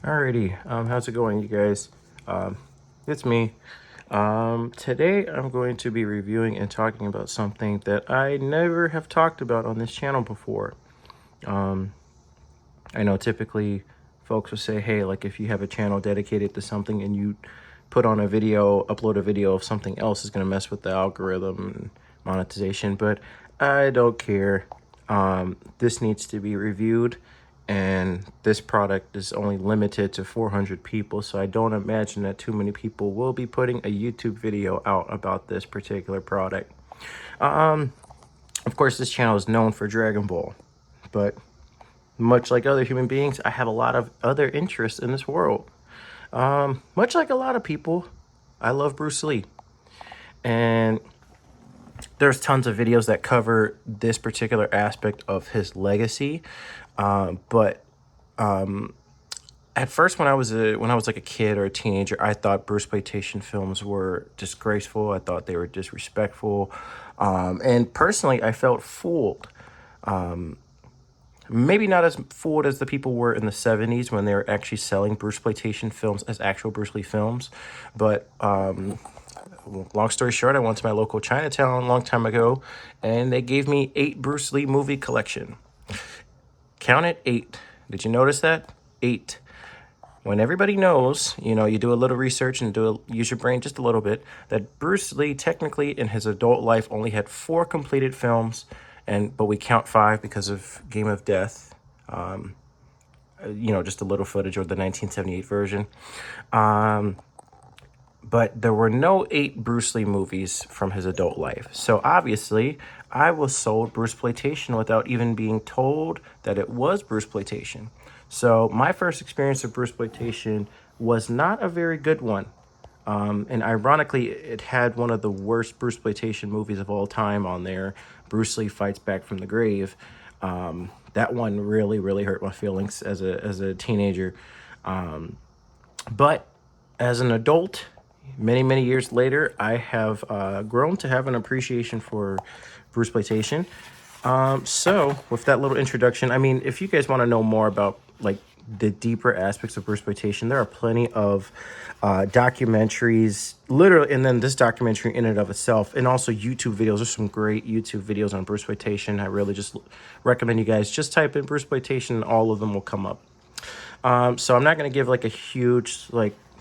Alrighty, how's it going, you guys? It's me. Today I'm going to be reviewing and talking about something that I never have talked about on this channel before. I know typically folks will say, hey, like if you have a channel dedicated to something and you put on a video, upload a video of something else, is going to mess with the algorithm and monetization, but I don't care. This needs to be reviewed, and this product is only limited to 400 people, so I don't imagine that too many people will be putting a YouTube video out about this particular product. Of course, this channel is known for Dragon Ball, but much like other human beings, I have a lot of other interests in this world. Much like a lot of people, I love Bruce Lee. And there's tons of videos that cover this particular aspect of his legacy. But at first, when I was like a kid or a teenager, I thought Bruceploitation films were disgraceful. I thought they were disrespectful. And personally, I felt fooled. Maybe not as fooled as the people were in the 70s when they were actually selling Bruceploitation films as actual Bruce Lee films. But long story short, I went to my local Chinatown a long time ago, and they gave me 8 Bruce Lee movie collection. Count it, 8. Did you notice that? 8. When everybody knows, you do a little research and use your brain just a little bit, that Bruce Lee technically in his adult life only had 4 completed films, but we count 5 because of Game of Death. Just a little footage of the 1978 version. But there were no 8 Bruce Lee movies from his adult life. So obviously, I was sold Bruceploitation without even being told that it was Bruceploitation. So my first experience of Bruceploitation was not a very good one. And ironically, it had one of the worst Bruceploitation movies of all time on there, Bruce Lee Fights Back from the Grave. That one really, really hurt my feelings as a teenager. But as an adult, many, many years later, I have grown to have an appreciation for Bruceploitation. So with that little introduction, I mean, if you guys want to know more about like the deeper aspects of Bruceploitation, there are plenty of documentaries, literally, and then this documentary in and of itself, and also YouTube videos. There's some great YouTube videos on Bruceploitation. I really just recommend you guys just type in Bruceploitation, and all of them will come up. So I'm not going to give like a huge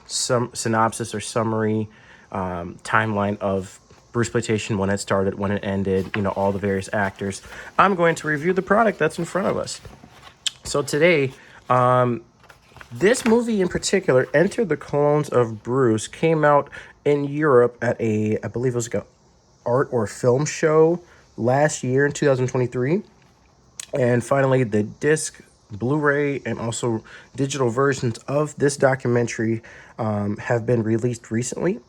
some synopsis or summary timeline of Bruceploitation, when it started, when it ended, all the various actors. I'm going to review the product that's in front of us. So today, this movie in particular, Enter the Clones of Bruce, came out in Europe at I believe it was like a art or film show last year in 2023. And finally, the disc, Blu-ray, and also digital versions of this documentary have been released recently.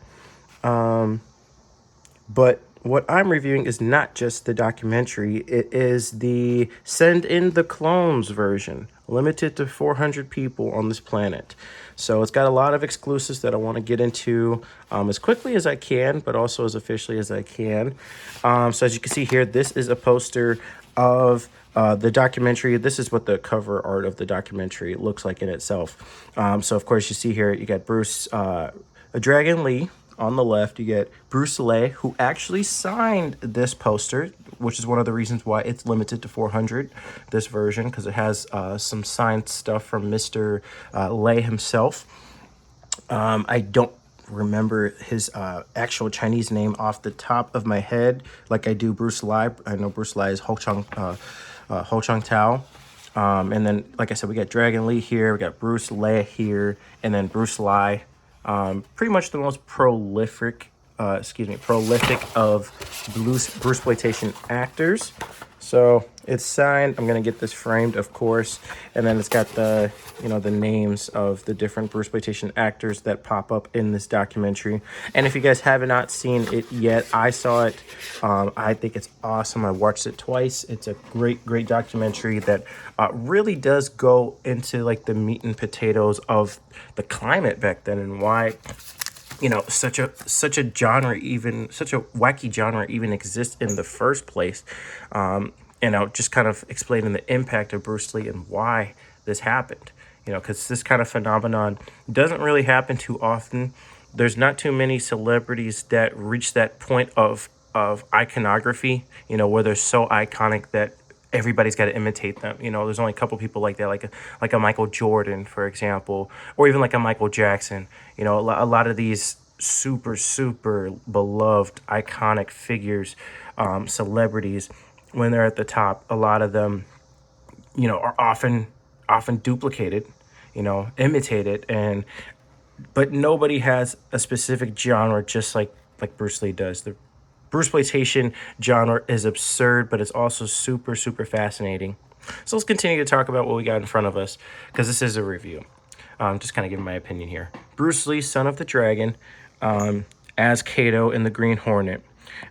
But what I'm reviewing is not just the documentary. It is the Send in the Clones version, limited to 400 people on this planet. So it's got a lot of exclusives that I want to get into as quickly as I can, but also as officially as I can. So as you can see here, this is a poster of the documentary. This is what the cover art of the documentary looks like in itself. So of course you see here, you got Bruce, Dragon Lee. On the left, you get Bruce Lee, who actually signed this poster, which is one of the reasons why it's limited to 400, this version, because it has some signed stuff from Mr. Lee himself. I don't remember his actual Chinese name off the top of my head like I do Bruce Lee. I know Bruce Lee is Ho Chang Tao. And then, like I said, we got Dragon Lee here, we got Bruce Lee here, and then Bruce Lee. Pretty much the most prolific of Bruceploitation actors. So it's signed. I'm gonna get this framed, of course, and then it's got the the names of the different Bruceploitation actors that pop up in this documentary. And if you guys have not seen it yet, I saw it. I think it's awesome. I watched it twice. It's a great documentary that really does go into like the meat and potatoes of the climate back then and why such a genre, even such a wacky genre, even exists in the first place. Just kind of explaining the impact of Bruce Lee and why this happened. you know, because this kind of phenomenon doesn't really happen too often. There's not too many celebrities that reach that point of iconography, you know, where they're so iconic that everybody's got to imitate them. You know, there's only a couple people like that, like a Michael Jordan, for example, or even like a Michael Jackson. You know, a lot of these super beloved iconic figures, celebrities, when they're at the top, a lot of them, you know, are often duplicated, you know, imitated, and but nobody has a specific genre just like Bruce Lee does. The Bruceploitation genre is absurd, but it's also super fascinating. So let's continue to talk about what we got in front of us, because this is a review. Just kind of giving my opinion here. Bruce Lee, Son of the Dragon, as Kato in the Green Hornet.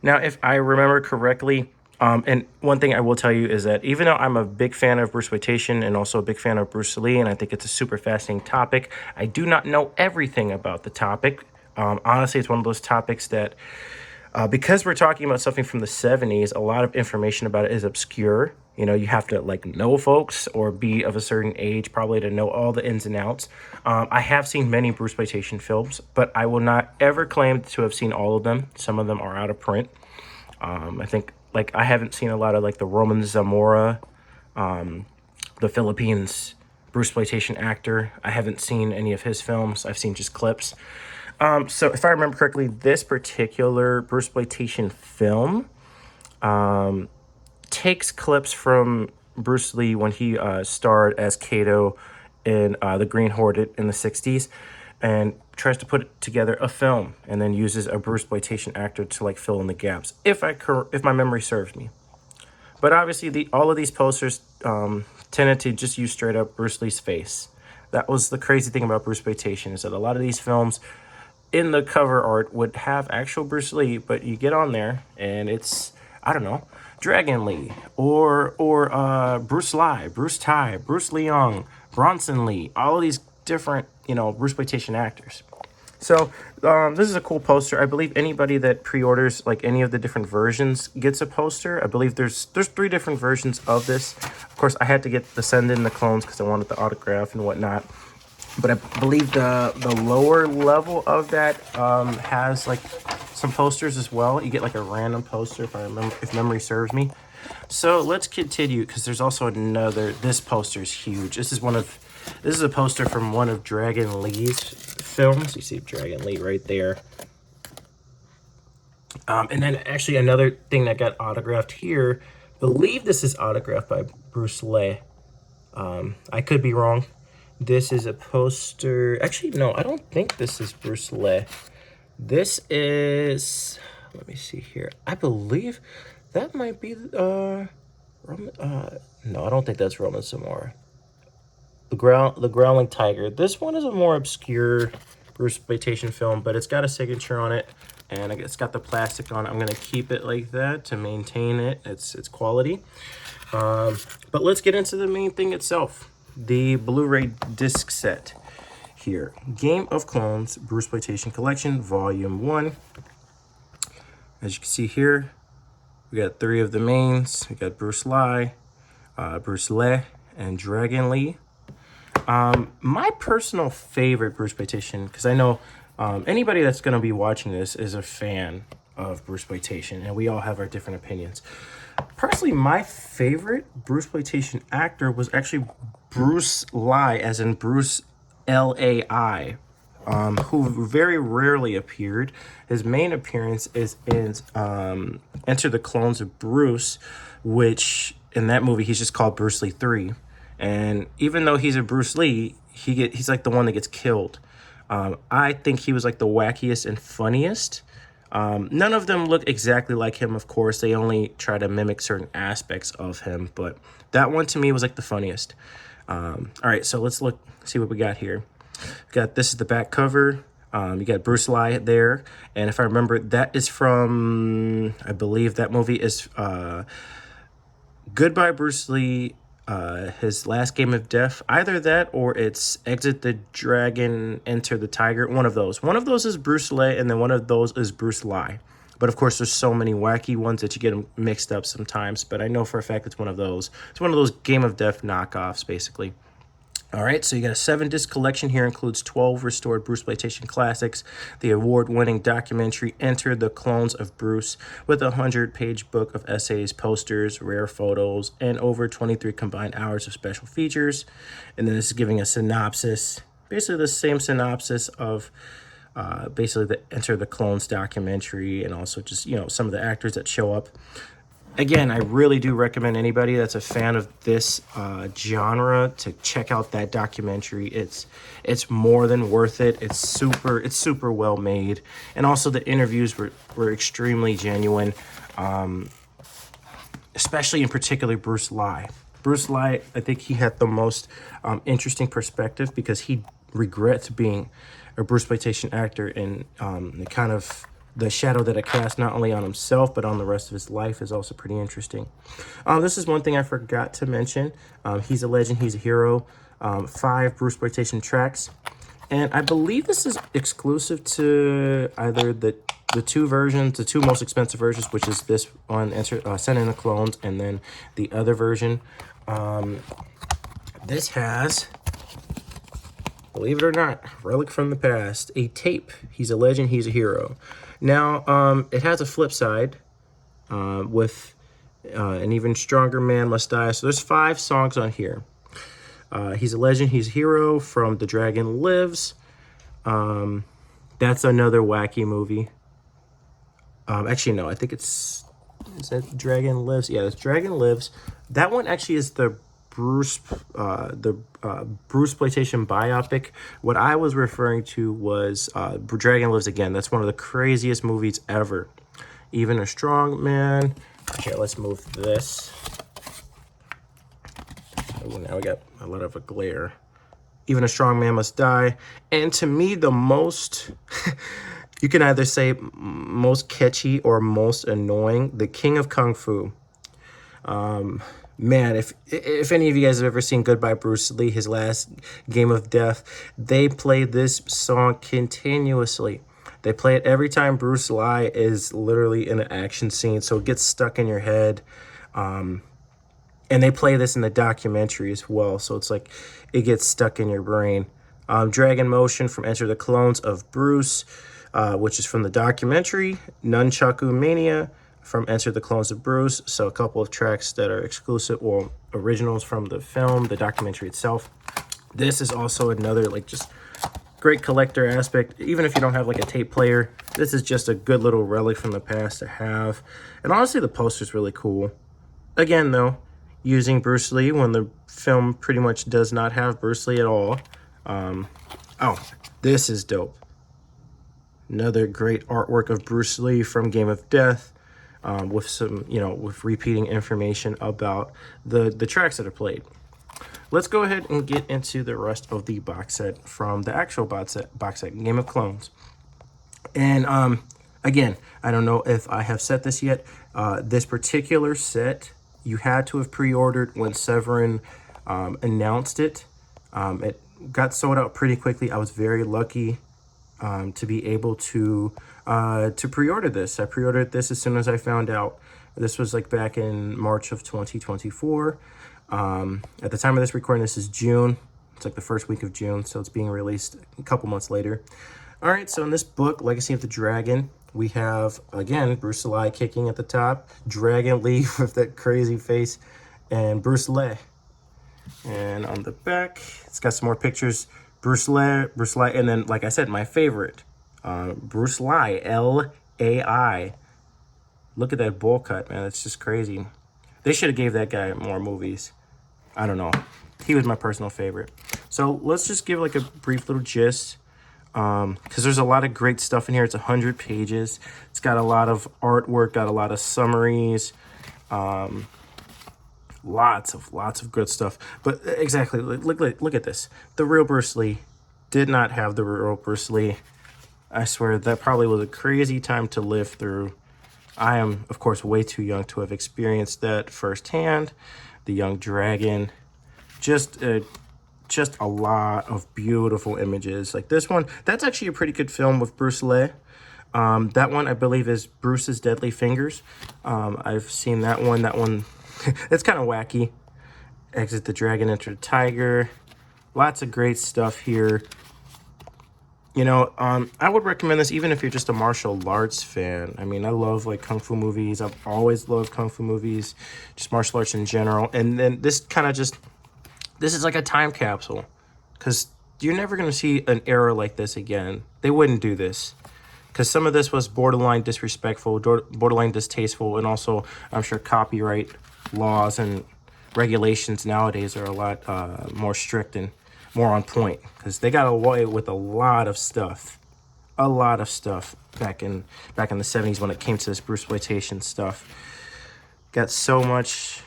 Now, if I remember correctly, and one thing I will tell you is that even though I'm a big fan of Bruceploitation and also a big fan of Bruce Lee, and I think it's a super fascinating topic, I do not know everything about the topic. Honestly, it's one of those topics that, because we're talking about something from the 70s, a lot of information about it is obscure. You know, you have to like know folks or be of a certain age probably to know all the ins and outs. I have seen many Bruceploitation films, but I will not ever claim to have seen all of them. Some of them are out of print. I think like I haven't seen a lot of like the Roman Zamora, the Philippines Bruceploitation actor. I haven't seen any of his films. I've seen just clips. So if I remember correctly, this particular Bruceploitation film takes clips from Bruce Lee when he starred as Kato in The Green Hornet in the 60s, and tries to put together a film and then uses a Bruceploitation actor to like fill in the gaps, if my memory serves me. But obviously, all of these posters tended to just use straight up Bruce Lee's face. That was the crazy thing about Bruceploitation, is that a lot of these films in the cover art would have actual Bruce Lee, but you get on there and it's, I don't know, Dragon Lee or Bruce Lee, Bruce Tai, Bruce Leong, Bronson Lee, all of these different, you know, Bruceploitation actors. So this is a cool poster. I believe anybody that pre-orders like any of the different versions gets a poster. I believe there's 3 different versions of this. Of course, I had to get the Send in the Clones because I wanted the autograph and whatnot. But I believe the lower level of that has like some posters as well. You get like a random poster if memory serves me. So let's continue, because there's also another. This poster is huge. This is a poster from one of Dragon Lee's films. You see Dragon Lee right there. And then actually another thing that got autographed here. I believe this is autographed by Bruce Lee. I could be wrong. This is a poster. Actually, no, I don't think this is Bruce Lee. This is, let me see here. I believe that might be no, I don't think that's Roman Zamora. The Growling Tiger. This one is a more obscure Bruceploitation film, but it's got a signature on it, and it's got the plastic on it. I'm gonna keep it like that to maintain its quality. But let's get into the main thing itself. The Blu-ray disc set here. Game of Clones Bruceploitation Collection, Volume 1. As you can see here, we got 3 of the mains. We got Bruce Lee, and Dragon Lee. My personal favorite Bruceploitation, because I know anybody that's going to be watching this is a fan of Bruceploitation, and we all have our different opinions. Personally, my favorite Bruceploitation actor was actually Bruce Lai, as in Bruce Lai, who very rarely appeared. His main appearance is in Enter the Clones of Bruce, which in that movie he's just called Bruce Lee 3. And even though he's a Bruce Lee, he's like the one that gets killed. I think he was like the wackiest and funniest. None of them look exactly like him, of course. They only try to mimic certain aspects of him, but that one to me was like the funniest. All right, so let's see what we got here. This is the back cover. You got Bruce Lee there, and if I remember, that is from, I believe that movie is Goodbye Bruce Lee, his last game of death. Either that or it's Exit the Dragon, Enter the Tiger. One of those is Bruce Lee, and then one of those is Bruce Lee. But of course, there's so many wacky ones that you get them mixed up sometimes. But I know for a fact it's one of those. It's one of those Game of Death knockoffs, basically. All right, so you got a 7-disc collection here, includes 12 restored Bruceploitation classics, the award-winning documentary Enter the Clones of Bruce, with a 100-page book of essays, posters, rare photos, and over 23 combined hours of special features. And then this is giving a synopsis, basically the same synopsis of basically the Enter the Clones documentary, and also just, you know, some of the actors that show up. Again, I really do recommend anybody that's a fan of this genre to check out that documentary. It's more than worth it. It's super well made, and also the interviews were extremely genuine, especially in particular Bruce Lee. Bruce Lee, I think he had the most interesting perspective, because he regrets being a Bruceploitation actor, and the kind of the shadow that it cast not only on himself but on the rest of his life is also pretty interesting. This is one thing I forgot to mention. He's a legend, he's a hero. 5 Bruceploitation tracks, and I believe this is exclusive to either the two versions, the two most expensive versions, which is this one, Send in the Clones, and then the other version. This has, believe it or not, relic from the past, a tape. He's a legend, he's a hero. Now, it has a flip side with An Even Stronger Man Must Die. So there's 5 songs on here. He's a legend, he's a hero, From The Dragon Lives. That's another wacky movie. Actually, no, I think is that Dragon Lives? Yeah, it's Dragon Lives. That one actually is the Bruceploitation biopic. What I was referring to was Dragon Lives Again. That's one of the craziest movies ever. Even a Strong Man. Okay, let's move this. Oh, now we got a lot of a glare. Even a Strong Man Must Die. And to me, the most, you can either say most catchy or most annoying, The King of Kung Fu. Man, if any of you guys have ever seen Goodbye Bruce Lee, his last Game of Death, they play this song continuously. They play it every time Bruce Lee is literally in an action scene, so it gets stuck in your head. And they play this in the documentary as well, so it's like it gets stuck in your brain. Dragon Motion from Enter the Clones of Bruce, which is from the documentary. Nunchaku Mania from Enter the Clones of Bruce. So a couple of tracks that are exclusive or originals from the film, the documentary itself. This is also another, like, just great collector aspect. Even if you don't have like a tape player, this is just a good little relic from the past to have. And honestly, the poster's really cool. Again, though, using Bruce Lee when the film pretty much does not have Bruce Lee at all. Oh, this is dope. Another great artwork of Bruce Lee from Game of Death. With some, with repeating information about the tracks that are played. Let's go ahead and get into the rest of the box set from the actual box set, Game of Clones. And again, I don't know if I have said this yet. This particular set, you had to have pre-ordered when Severin announced it. It got sold out pretty quickly. I was very lucky to be able to pre-order this. I pre-ordered this as soon as I found out. This was like back in March of 2024. At the time of this recording, this is June. It's like the first week of June, so it's being released a couple months later. All right, so in this book, Legacy of the Dragon, we have, again, Bruce Lee kicking at the top, Dragon Lee with that crazy face, and Bruce Lee. And on the back, it's got some more pictures. Bruce Lee, and then, like I said, my favorite, Bruce Lee, L-A-I. Look at that bowl cut, man. It's just crazy. They should have gave that guy more movies. I don't know. He was my personal favorite. So let's just give like a brief little gist, because there's a lot of great stuff in here. It's 100 pages. It's got a lot of artwork, got a lot of summaries, lots of good stuff. But exactly, look at this. The real Bruce Lee did not have the real Bruce Lee. I swear that probably was a crazy time to live through. I am, of course, way too young to have experienced that firsthand. The Young Dragon, just a lot of beautiful images. Like this one, that's actually a pretty good film with Bruce Lee. That one, I believe, is Bruce's Deadly Fingers. I've seen that one. That one, it's kind of wacky. Exit the Dragon, Enter the Tiger. Lots of great stuff here. You know, I would recommend this even if you're just a martial arts fan. I mean, I love like kung fu movies. I've always loved kung fu movies, just martial arts in general. And then this kind of just, this is like a time capsule, because you're never going to see an era like this again. They wouldn't do this, because some of this was borderline disrespectful, borderline distasteful, and also I'm sure copyright laws and regulations nowadays are a lot more strict and more on point, because they got away with a lot of stuff back in the 70s when it came to this Bruceploitation stuff. Got so much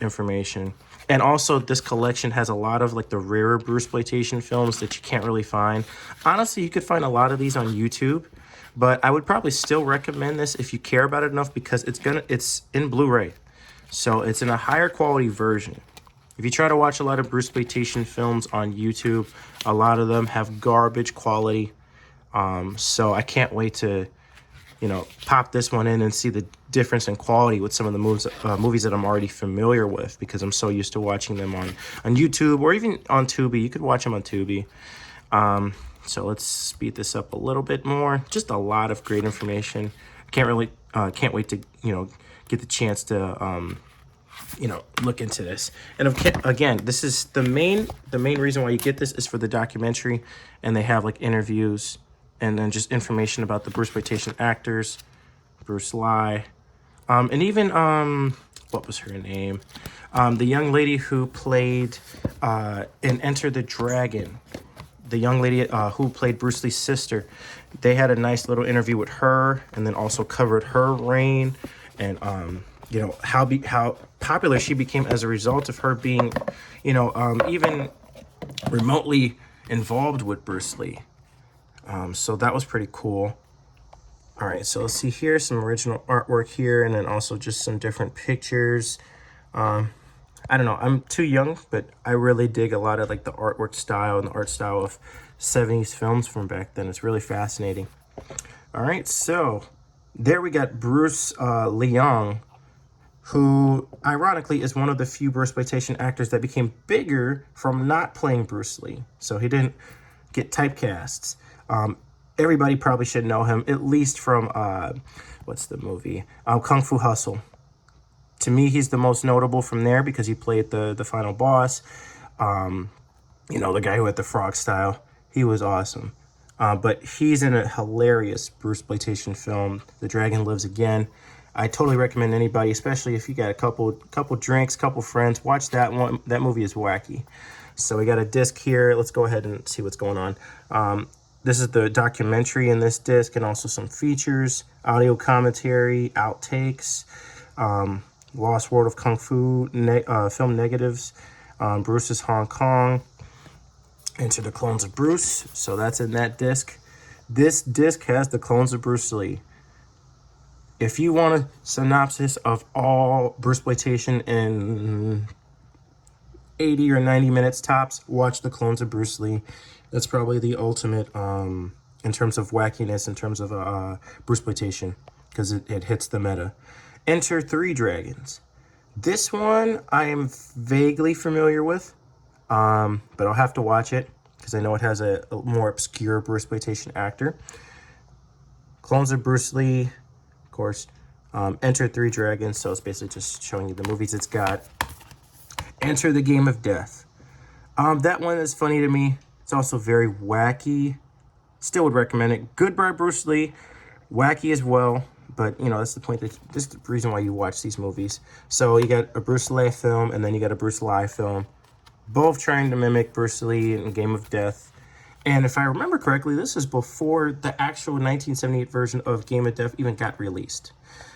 information. And also this collection has a lot of like the rarer Bruceploitation films that you can't really find. Honestly, you could find a lot of these on YouTube, but I would probably still recommend this if you care about it enough, because it's in Blu-ray, so it's in a higher quality version. If you try to watch a lot of Bruceploitation films on YouTube, a lot of them have garbage quality. So I can't wait to, you know, pop this one in and see the difference in quality with some of the movies that I'm already familiar with, because I'm so used to watching them on YouTube or even on Tubi. You could watch them on Tubi. So let's speed this up a little bit more. Just a lot of great information. Can't wait to, you know, get the chance to, you know, look into this. And again, this is the main reason why you get this is for the documentary, and they have like interviews and then just information about the Bruceploitation actors, Bruce Lee, and even what was her name, the young lady who played in Enter the Dragon, the young lady who played Bruce Lee's sister. They had a nice little interview with her, and then also covered her reign, and you know, how popular she became as a result of her being, you know, even remotely involved with Bruce Lee. So that was pretty cool. All right, so let's see here, some original artwork here, and then also just some different pictures. I don't know, I'm too young, but I really dig a lot of like the artwork style and the art style of 70s films from back then. It's really fascinating. All right, so there we got Bruce Leong, who ironically is one of the few Bruceploitation actors that became bigger from not playing Bruce Lee. So he didn't get typecasts. Everybody probably should know him, at least from, what's the movie? Kung Fu Hustle. To me, he's the most notable from there because he played the final boss. You know, the guy who had the frog style. He was awesome. But he's in a hilarious Bruceploitation film, The Dragon Lives Again. I totally recommend anybody, especially if you got a couple drinks, couple friends, watch that one. That movie is wacky. So we got a disc here. Let's go ahead and see what's going on. This is the documentary in this disc, and also some features, audio commentary, outtakes, Lost World of Kung Fu, film negatives, Bruce's Hong Kong, Enter the Clones of Bruce. So that's in that disc. This disc has the Clones of Bruce Lee. If you want a synopsis of all Bruceploitation in 80 or 90 minutes tops, watch the Clones of Bruce Lee. That's probably the ultimate in terms of wackiness, in terms of Bruceploitation, because it hits the meta. Enter Three Dragons. This one I am vaguely familiar with, but I'll have to watch it because I know it has a more obscure Bruceploitation actor. Clones of Bruce Lee, of course. Enter Three Dragons, so it's basically just showing you the movies it's got. Enter the Game of Death. That one is funny to me. It's also very wacky. Still would recommend it. Good by Bruce Lee. Wacky as well. But, you know, that's the point. That's the reason why you watch these movies. So you got a Bruce Lee film, and then you got a Bruce Lee film. Both trying to mimic Bruce Lee in Game of Death. And if I remember correctly, this is before the actual 1978 version of Game of Death even got released.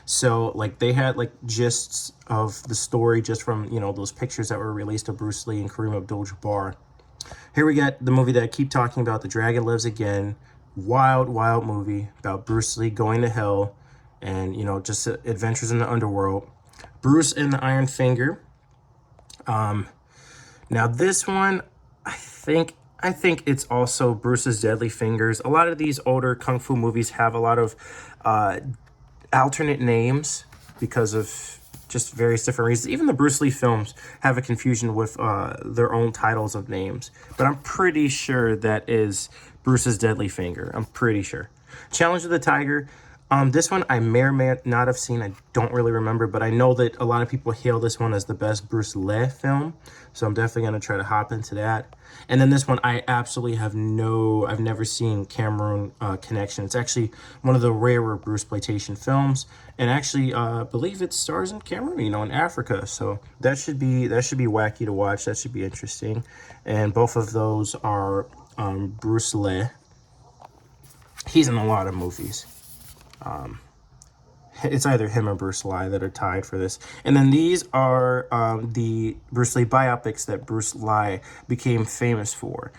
So, like, they had, like, gists of the story just from, you know, those pictures that were released of Bruce Lee and Kareem Abdul-Jabbar. Here we got the movie that I keep talking about, The Dragon Lives Again. Wild, wild movie about Bruce Lee going to hell and, you know, just adventures in the underworld. Bruce and the Iron Finger. Now, this one, I think it's also Bruce's Deadly Fingers. A lot of these older Kung Fu movies have a lot of alternate names because of just various different reasons. Even the Bruce Lee films have a confusion with their own titles of names. But I'm pretty sure that is Bruce's Deadly Finger. I'm pretty sure. Challenge of the Tiger. This one I may or may not have seen. I don't really remember, but I know that a lot of people hail this one as the best Bruce Lee film. So I'm definitely going to try to hop into that. And then this one, I absolutely have I've never seen Cameroon Connection. It's actually one of the rarer Bruceploitation films. And actually, I believe it stars in Cameroon, you know, in Africa. So that should be wacky to watch. That should be interesting. And both of those are Bruce Lee. He's in a lot of movies. It's either him or Bruce Lee that are tied for this. And then these are the Bruce Lee biopics that Bruce Lee became famous for.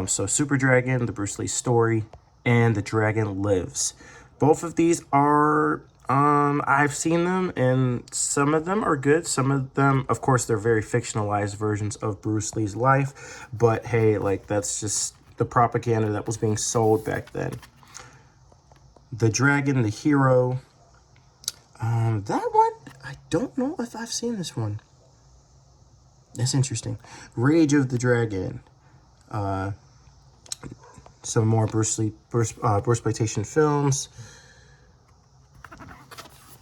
So Super Dragon, The Bruce Lee Story, and The Dragon Lives. Both of these are, I've seen them, and some of them are good. Some of them, of course, they're very fictionalized versions of Bruce Lee's life. But hey, like, that's just the propaganda that was being sold back then. The Dragon, the Hero. That one, I don't know if I've seen this one. That's interesting. Rage of the Dragon. Some more Bruceploitation films.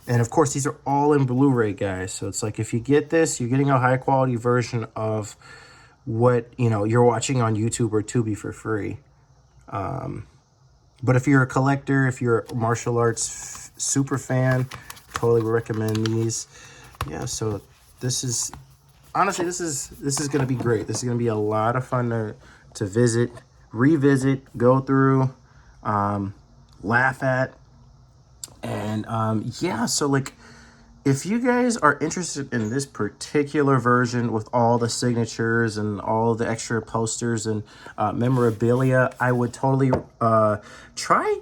And of course, these are all in Blu Ray, guys. So it's like, if you get this, you're getting a high quality version of what, you know, you're watching on YouTube or Tubi for free. But if you're a collector, if you're a martial arts super fan, totally recommend these. Yeah, so this is, honestly, this is going to be great. This is going to be a lot of fun to visit, revisit, go through, laugh at. And yeah, so like, if you guys are interested in this particular version with all the signatures and all the extra posters and memorabilia, I would totally try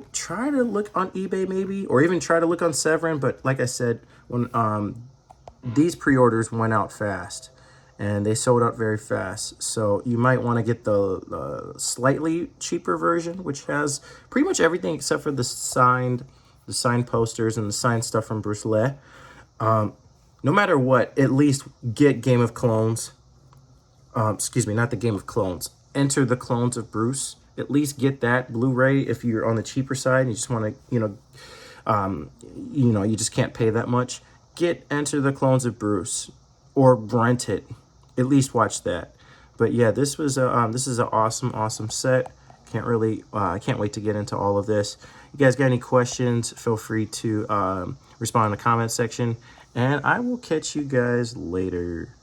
to look on eBay maybe, or even try to look on Severin. But like I said, when these pre-orders went out fast and they sold out very fast, so you might want to get the slightly cheaper version, which has pretty much everything except for the signed posters and the signed stuff from Bruce Lee. No matter what, at least get Game of Clones. Excuse me, not the Game of Clones. Enter the Clones of Bruce. At least get that Blu-ray if you're on the cheaper side and you just want to, you just can't pay that much. Get Enter the Clones of Bruce, or rent it. At least watch that. But yeah, this is an awesome set. Can't wait to get into all of this. You guys got any questions? Feel free to respond in the comment section, and I will catch you guys later.